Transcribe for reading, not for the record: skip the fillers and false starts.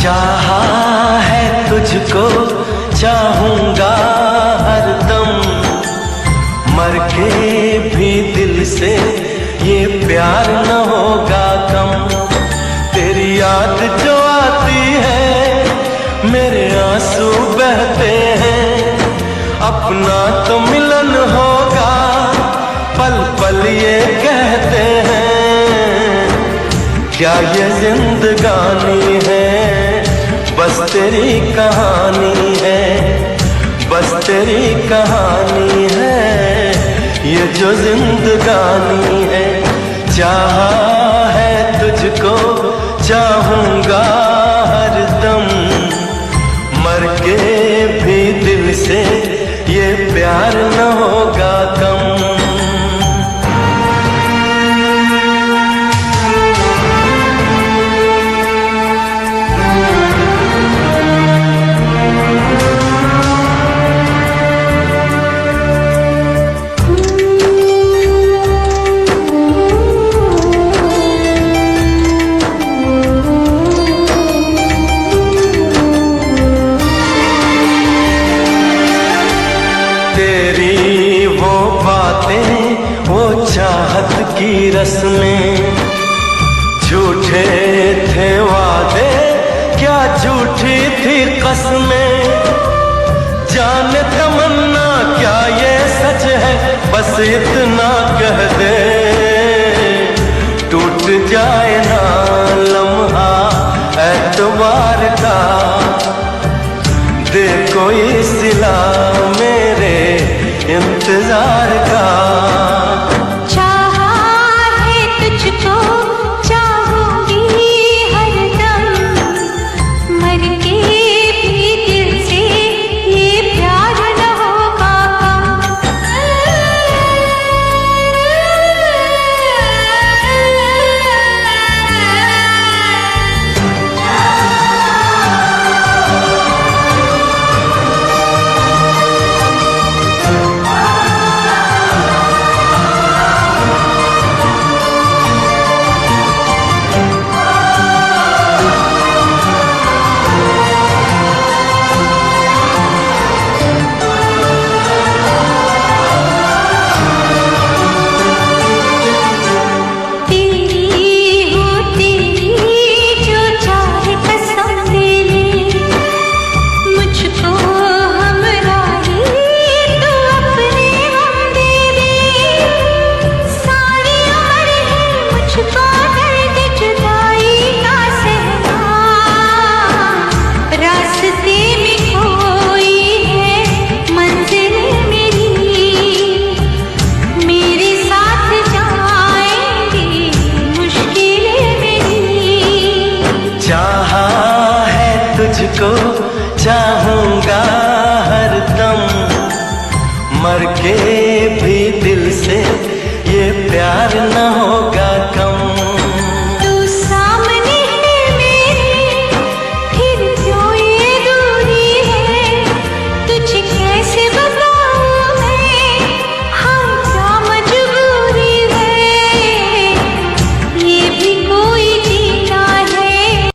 चाहा है तुझको, चाहूंगा हरदम, मर के भी दिल से ये प्यार न होगा कम। तेरी याद जो आती है मेरे आंसू बहते हैं, अपना तो मिलन होगा पल पल ये कहते हैं। क्या ये जिंदगानी है, बस तेरी कहानी है, बस तेरी कहानी है, ये जो जिंदगानी है। चाहा है तुझको, चाहूंगा हरदम, मर के भी दिल से ये प्यार न होगा कम। तेरी वो बातें, वो चाहत की रस्में, झूठे थे वादे, क्या झूठी थी कसमें। जाने तमन्ना क्या ये सच है, बस इतना कह दे, टूट जाए ना लम्हा एतबार का, दे कोई सिला मेरे इंतजार का। चाहा है तुझको, चाहूंगी हरदम, मर के भी दिल से ये प्यार न होगा तुझको, चाहूंगा हरदम, मर के भी दिल से ये प्यार न